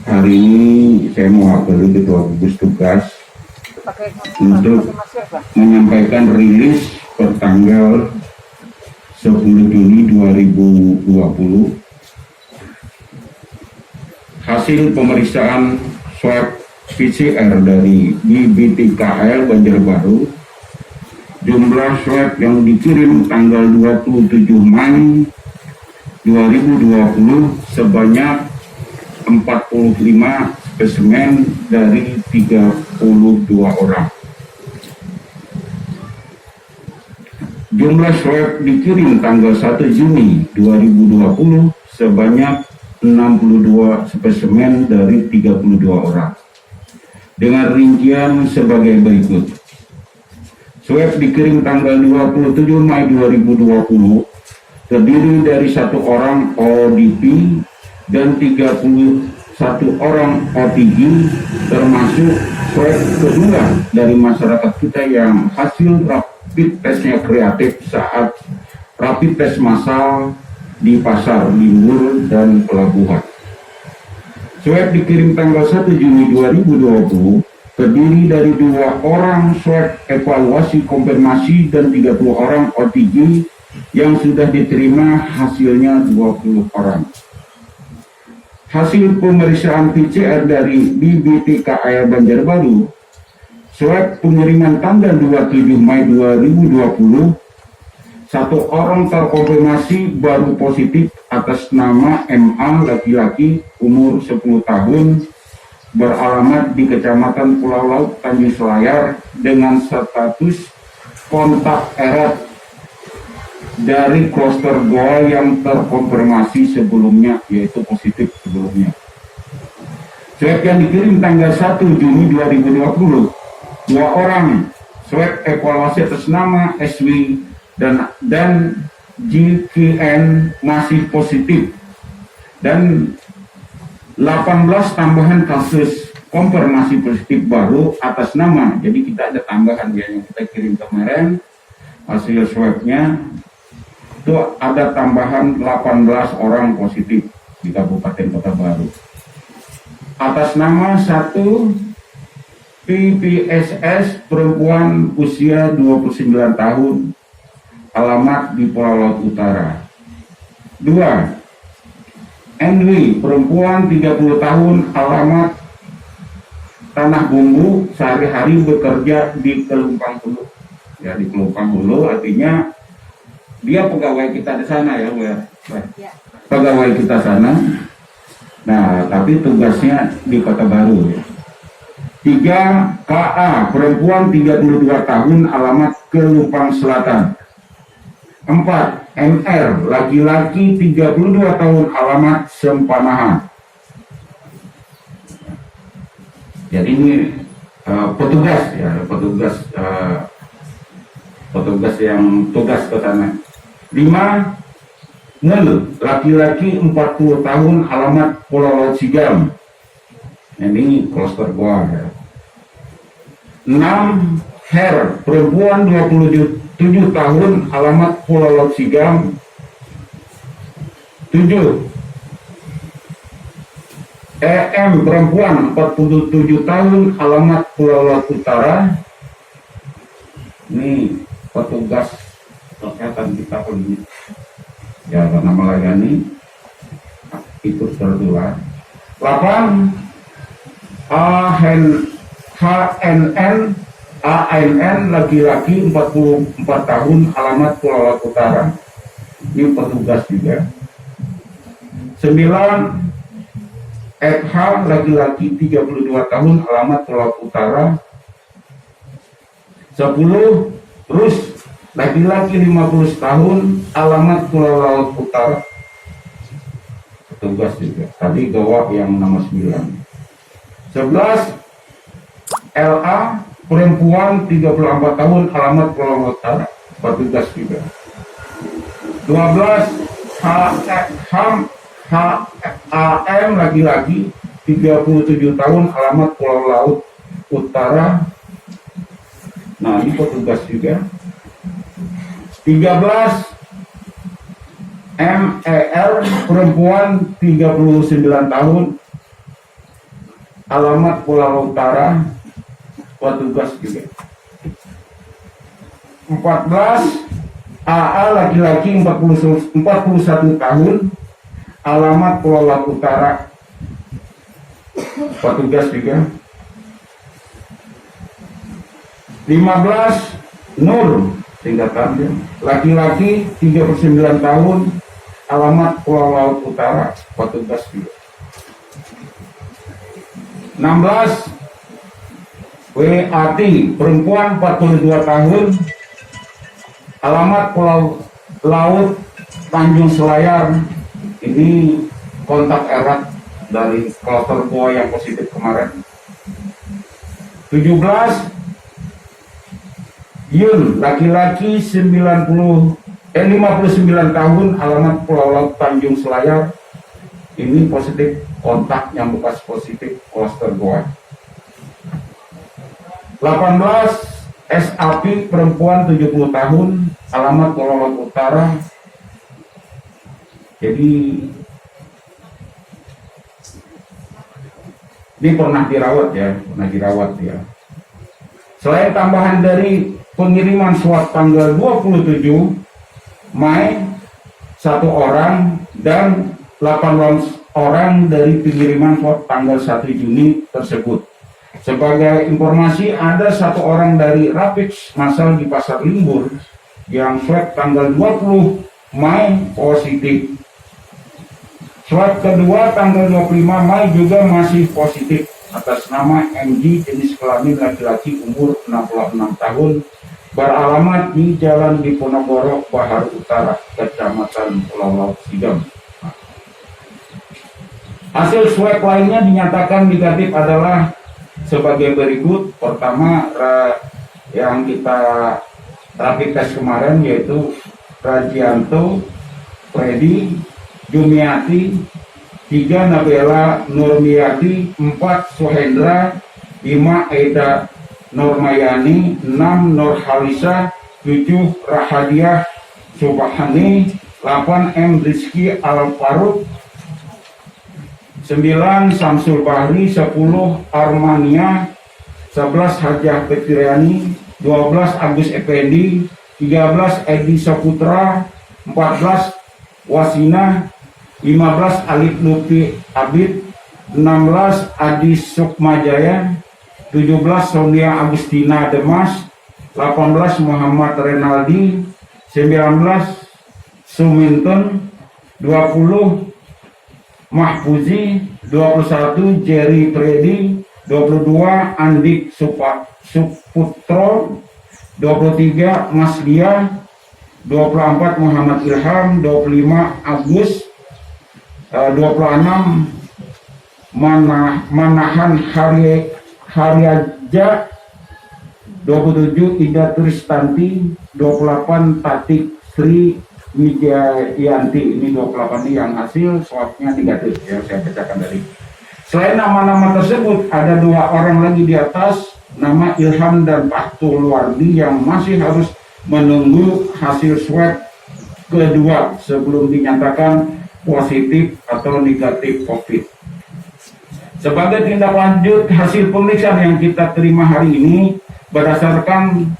Hari ini saya mewakili Ketua Gugus Tugas untuk menyampaikan rilis per tanggal 10 Juni 2020 hasil pemeriksaan swab PCR dari IBTKL Banjarbaru. Jumlah swab yang dikirim tanggal 27 Mei 2020 sebanyak 45 spesimen dari 32 orang. Jumlah swab dikirim tanggal 1 Juni 2020 sebanyak 62 spesimen dari 32 orang. Dengan rincian sebagai berikut. Swab dikirim tanggal 27 Mei 2020 terdiri dari 1 orang ODP dan 31 orang OTG, termasuk swab kedua dari masyarakat kita yang hasil rapid testnya kreatif saat rapid test massal di pasar Limbur dan pelabuhan. Swab dikirim tanggal 1 Juni 2020 terdiri dari 2 orang swab evaluasi konfirmasi dan 30 orang OTG yang sudah diterima hasilnya 20 orang. Hasil pemeriksaan PCR dari IBTKL Banjarbaru, swab pengiriman tanggal 27 Mei 2020, 1 orang terkonfirmasi baru positif atas nama MA laki-laki umur 10 tahun beralamat di Kecamatan Pulau Laut Tanjung Selayar dengan status kontak erat dari klaster goa yang terkonfirmasi sebelumnya, yaitu positif sebelumnya. Swab yang dikirim tanggal 1 Juni 2020, 2 orang swab evaluasi atas nama SW dan GKN masih positif, dan 18 tambahan kasus konfirmasi positif baru atas nama. Jadi kita ada tambahan ya, yang kita kirim kemarin hasil swabnya itu ada tambahan 18 orang positif di Kabupaten Kota Baru atas nama 1 PPSS perempuan usia 29 tahun alamat di Pulau Laut Utara. 2 NW perempuan 30 tahun alamat Tanah Bumbu, sehari-hari bekerja di Kelumpang Hulu. Ya, di Kelumpang Hulu artinya dia pegawai kita di sana ya, Bu ya. Pegawai kita sana. Nah, tapi tugasnya di Kota Baru ya. 3 KA perempuan 32 tahun alamat Kelumpang Selatan. 4 MR laki-laki 32 tahun alamat Sempanahan. Jadi ini petugas ya, petugas yang tugas ke sana. 5 Ngel laki-laki 40 tahun alamat Pulau Laut Sigam. Ini klaster goa ya. 6 Her perempuan 27 tahun alamat Pulau Laut Sigam. 7 EM perempuan 47 tahun alamat Pulau Laut Utara. Ini petugas kesehatan kita ini ya, karena melayani ikut tertular. 8 ANN laki-laki 44 tahun alamat Pulau Laut Utara. Ini petugas juga. 9 FH laki-laki 32 tahun alamat Pulau Laut Utara. 10 Rus laki-laki 50 tahun alamat Pulau Laut Utara. Petugas juga. Tadi gawak yang nomor 9. 11 LA perempuan 34 tahun alamat Pulau Laut Utara. Petugas juga. 12 HAM laki-laki 37 tahun alamat Pulau Laut Utara. Nah, ini petugas juga. 13 MER perempuan 39 tahun alamat Pulau Utara, petugas juga. 14 AA laki-laki 41 tahun, alamat Pulau Utara, petugas juga. 15 Nur, singkatannya, laki-laki 39 tahun, alamat Pulau Laut Utara, petugas juga. 16 WAT, perempuan 42 tahun, alamat Pulau Laut Tanjung Selayar. Ini kontak erat dari kloter gua yang positif kemarin. 17 Yun, laki-laki 59 tahun, alamat Pulau Laut Tanjung Selayar. Ini positif kontak yang bekas positif kloter gua. 18 SAP, perempuan 70 tahun, alamat Pulau Laut Utara. Jadi ini pernah dirawat ya. Selain tambahan dari pengiriman swab tanggal 27 Mei 1 orang dan 18 orang dari pengiriman swab tanggal 1 Juni tersebut. Sebagai informasi, ada 1 orang dari rapid massal di Pasar Limbur yang swab tanggal 20 Mei positif. Swab kedua tanggal 25 Mei juga masih positif atas nama MG, jenis kelamin laki-laki, umur 66 tahun, beralamat di Jalan Diponegoro, Bahar Utara, Kecamatan Pulau Laut Sidam. Hasil swab lainnya dinyatakan negatif adalah sebagai berikut. Pertama, yang kita rapid test kemarin yaitu Rajianto, Freddy, Jumiati, 3 Nabela Nurmiati, 4 Suhendra, 5 Eda Nurmayani, 6 Nurhalisa, 7 Rahadiah Subhani, 8 M Rizky Al-Faruk, 9 Samsul Bahri, 10 Armania, 11 Hajah Petriani, 12 Agus Effendi, 13 Edi Saputra, 14 Wasina, 15 Alif Lupi Abid, 16 Adi Sukmajaya, 17 Sonia Agustina Demas, 18 Muhammad Renaldi, 19 Suminton, 20 Mahfuzi, 21 Jerry Freddy, 22 Andik Suputro, 23 Mas Dia, 24 Muhammad Ilham, 25 Agus, 26 Manahan Haryaja, 27 Ida Tristanti, 28 Tatik Sri Wijayanti. Ini 28 yang hasil swabnya negatif yang saya bacakan tadi. Selain nama-nama tersebut, ada 2 orang lagi di atas, nama Ilham dan Fathul Wardi, yang masih harus menunggu hasil swab kedua sebelum dinyatakan positif atau negatif COVID. Sebagai tindak lanjut hasil pemeriksaan yang kita terima hari ini berdasarkan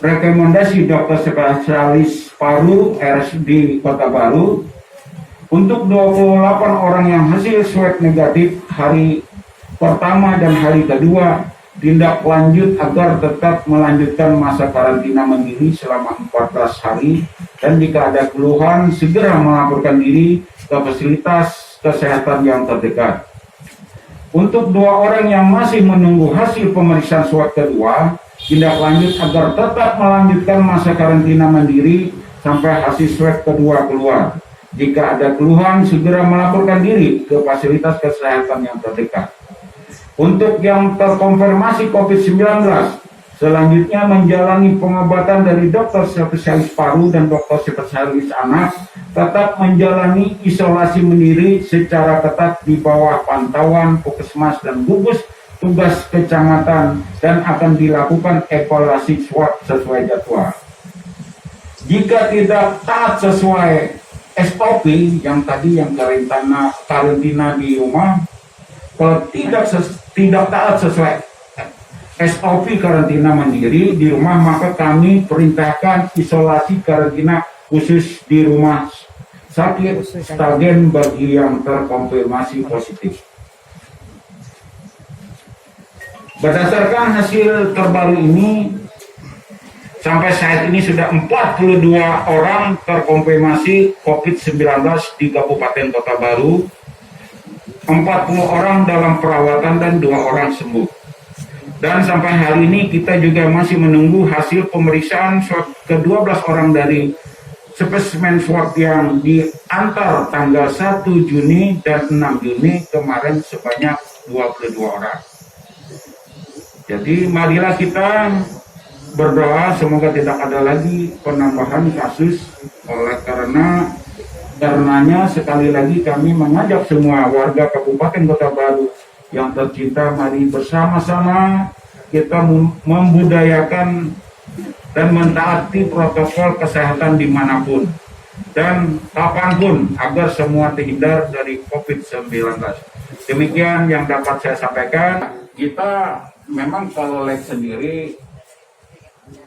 rekomendasi dokter spesialis paru RSUD Kota Baru, untuk 28 orang yang hasil swab negatif hari pertama dan hari kedua, tindak lanjut agar tetap melanjutkan masa karantina mandiri selama 14 hari, dan jika ada keluhan segera melaporkan diri ke fasilitas kesehatan yang terdekat. Untuk 2 orang yang masih menunggu hasil pemeriksaan swab kedua, tindak lanjut agar tetap melanjutkan masa karantina mandiri sampai hasil swab kedua keluar. Jika ada keluhan segera melaporkan diri ke fasilitas kesehatan yang terdekat. Untuk yang terkonfirmasi COVID-19, selanjutnya menjalani pengobatan dari dokter spesialis paru dan dokter spesialis anak, tetap menjalani isolasi mandiri secara ketat di bawah pantauan Puskesmas dan gugus tugas kecamatan, dan akan dilakukan evaluasi swab sesuai jadwal. Jika tidak taat sesuai SOP yang tadi yang karantina di rumah, Kalau tidak taat sesuai SOP karantina mandiri di rumah, maka kami perintahkan isolasi karantina khusus di rumah sakit Stagen bagi yang terkonfirmasi positif. Berdasarkan hasil terbaru ini, sampai saat ini sudah 42 orang terkonfirmasi COVID-19 di Kabupaten Kota Baru, 40 orang dalam perawatan dan 2 orang sembuh. Dan sampai hari ini kita juga masih menunggu hasil pemeriksaan swab ke-12 orang dari spesimen swab yang diantar tanggal 1 Juni dan 6 Juni kemarin sebanyak 22 orang. Jadi marilah kita berdoa semoga tidak ada lagi penambahan kasus. Karenanya sekali lagi kami mengajak semua warga Kabupaten Kota Baru yang tercinta, mari bersama-sama kita membudayakan dan mentaati protokol kesehatan dimanapun dan kapanpun agar semua terhindar dari COVID-19. Demikian yang dapat saya sampaikan. Kita memang kalau lab sendiri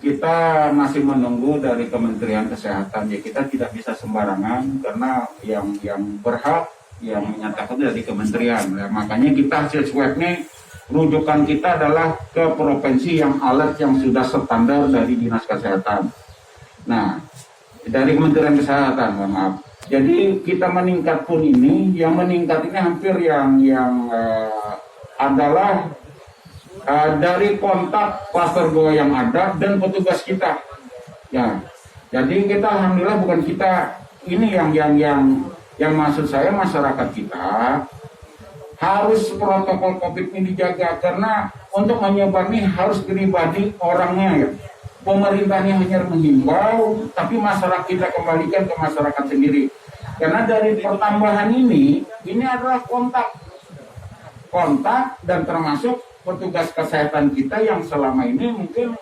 kita masih menunggu dari Kementerian Kesehatan, ya kita tidak bisa sembarangan karena yang berhak yang menyatakan dari kementerian. Ya, makanya kita hasil swabnya rujukan kita adalah ke provinsi yang alat yang sudah standar dari Dinas Kesehatan. Nah, dari Kementerian Kesehatan, mohon maaf. Jadi kita meningkat pun ini, yang meningkat ini hampir yang adalah dari kontak kluster gua yang ada dan petugas kita. Ya, jadi kita alhamdulillah bukan kita ini yang maksud saya masyarakat kita harus protokol COVID ini dijaga karena untuk menyebar ini harus pribadi orangnya ya. Pemerintahnya hanya menghimbau, tapi masyarakat kita kembalikan ke masyarakat sendiri. Karena dari pertambahan ini adalah kontak dan termasuk petugas kesehatan kita yang selama ini mungkin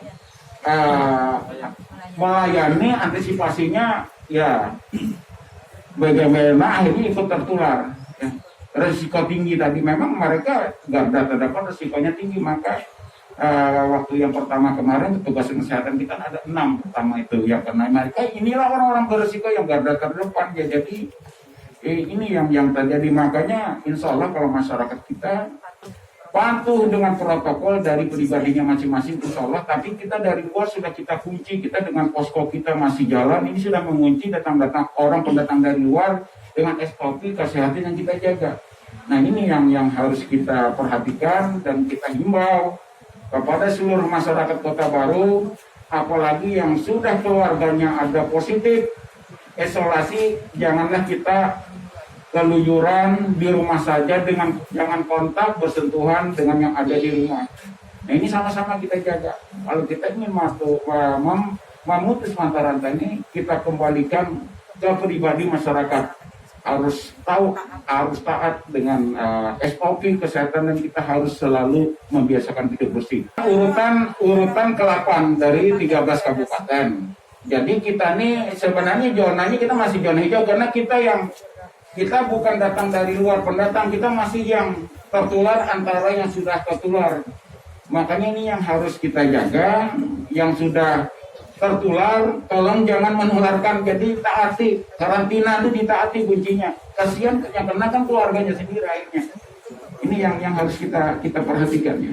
melayani antisipasinya ya bagaimana akhirnya ikut tertular ya. Resiko tinggi tadi memang mereka garda terdepan resikonya tinggi, maka waktu yang pertama kemarin petugas kesehatan kita ada 6 pertama itu ya, karena mereka inilah orang-orang beresiko yang garda terdepan ya. Jadi ini yang terjadi, makanya insya Allah kalau masyarakat kita patuh dengan protokol dari pribadinya masing-masing insya Allah, tapi kita dari luar sudah kita kunci, kita dengan posko kita masih jalan, ini sudah mengunci datang-datang orang pendatang dari luar dengan SOP kesehatan yang kita jaga. Nah ini yang harus kita perhatikan dan kita himbau kepada seluruh masyarakat Kota Baru, apalagi yang sudah keluarganya ada positif, isolasi, janganlah kita keluyuran di rumah saja dengan jangan kontak bersentuhan dengan yang ada di rumah. Nah ini sama-sama kita jaga. Kalau kita ingin memutus mata rantai ini, kita kembalikan ke pribadi masyarakat. Harus tahu, harus taat dengan SOP kesehatan dan kita harus selalu membiasakan hidup bersih. Urutan ke-8 dari 13 kabupaten. Jadi kita nih sebenarnya zonanya kita masih zona hijau karena kita bukan datang dari luar pendatang, kita masih yang tertular antara yang sudah tertular. Makanya ini yang harus kita jaga, yang sudah tertular, tolong jangan menularkan. Jadi taati, karantina itu ditaati kuncinya. Kasihan yang kena kan keluarganya sendiri akhirnya. Ini yang harus kita perhatikan ya.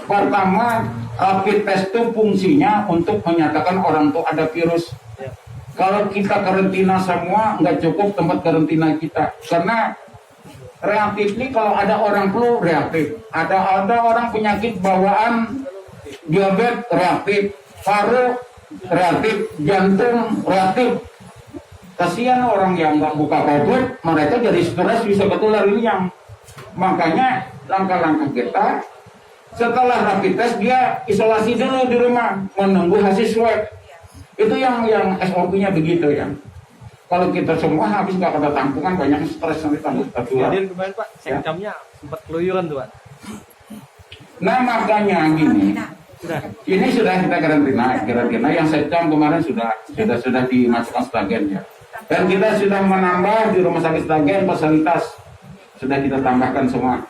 Pertama, rapid test itu fungsinya untuk menyatakan orang itu ada virus. Kalau kita karantina semua, nggak cukup tempat karantina kita. Karena reaktif ini kalau ada orang flu reaktif. Ada orang penyakit bawaan, diabetes reaktif, paru reaktif, jantung reaktif. Kasihan orang yang nggak buka COVID, mereka jadi stres bisa ketular ini yang. Makanya langkah-langkah kita, setelah rapid test dia isolasi dulu di rumah, menunggu hasil swab. Itu yang SOP-nya begitu ya. Kalau kita semua habis nggak ada tampungan, banyak stres nanti tambah tertular. Kejadian kemarin Pak, secamnya sempat keluyuran tuh Pak. Nah makanya gini, ini sudah kita karantina yang secam kemarin sudah dimasukkan Stagen ya. Dan kita sudah menambah di rumah sakit Stagen fasilitas sudah kita tambahkan semua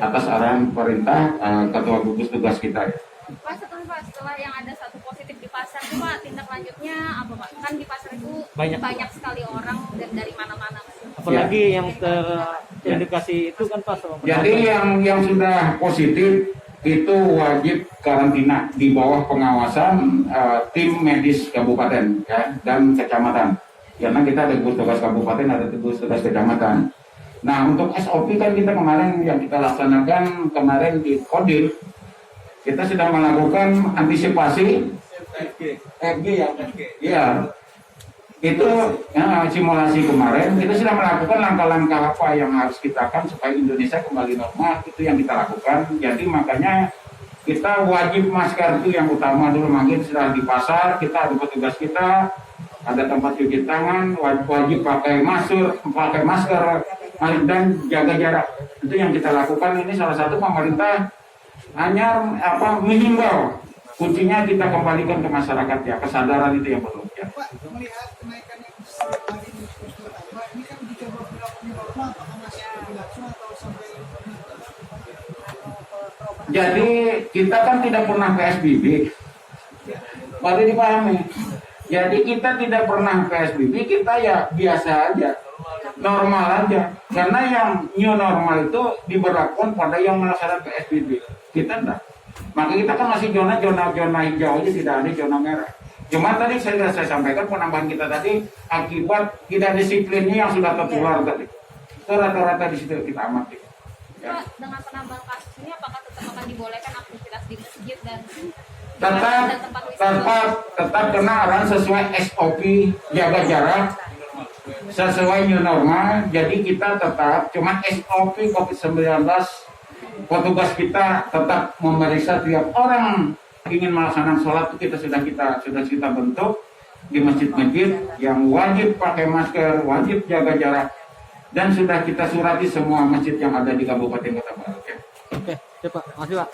atas arahan perintah ketua gugus tugas kita ya. Pak, setelah yang ada satu positif di pasar tuh Pak, tindak lanjutnya apa Pak? Kan di pasar itu banyak sekali orang dan dari mana-mana. Apalagi yang terindikasi itu kan Pak. Jadi yang sudah positif itu wajib karantina di bawah pengawasan tim medis kabupaten ya, dan kecamatan. Karena kita ada gugus tugas kabupaten, ada gugus tugas kecamatan. Nah untuk SOP kan kita kemarin yang kita laksanakan kemarin di Kodim, kita sudah melakukan antisipasi FG ya. Itu simulasi kemarin kita sudah melakukan langkah-langkah apa yang harus kita lakukan supaya Indonesia kembali normal, itu yang kita lakukan. Jadi makanya kita wajib masker itu yang utama dulu. Makin sudah di pasar kita ada petugas kita, ada tempat cuci tangan, wajib pakai masker dan jaga jarak. Itu yang kita lakukan. Ini salah satu pemerintah hanya menghimbau, kuncinya kita kembalikan ke masyarakat ya, kesadaran itu yang perlu ya. Pak, melihat kenaikan yang besar ini kan dicoba berlaku normal, apakah masih berlangsung atau sampai jadi kita kan tidak pernah PSBB, baru dipahami. Jadi kita tidak pernah PSBB, kita ya biasa aja, normal aja. Karena yang new normal itu diberlakukan pada yang melaksanakan PSBB, kita enggak. Maka kita kan masih zona hijau aja, tidak ada zona merah. Cuma tadi saya sampaikan penambahan kita tadi akibat tidak disiplinnya yang sudah tertular tadi. Itu rata-rata di situ kita amati. Ya. Pak, dengan penambahan kasus ini apakah tetap akan dibolehkan aktivitas di masjid dan tetap kena arahan sesuai SOP, jaga jarak sesuai new normal. Jadi kita tetap cuma SOP COVID-19, petugas kita tetap memeriksa tiap orang ingin melaksanakan sholat itu sudah kita bentuk di masjid-masjid yang wajib pakai masker, wajib jaga jarak, dan sudah kita surati semua masjid yang ada di Kabupaten Kota Baru. Oke, Pak. Makasih Pak.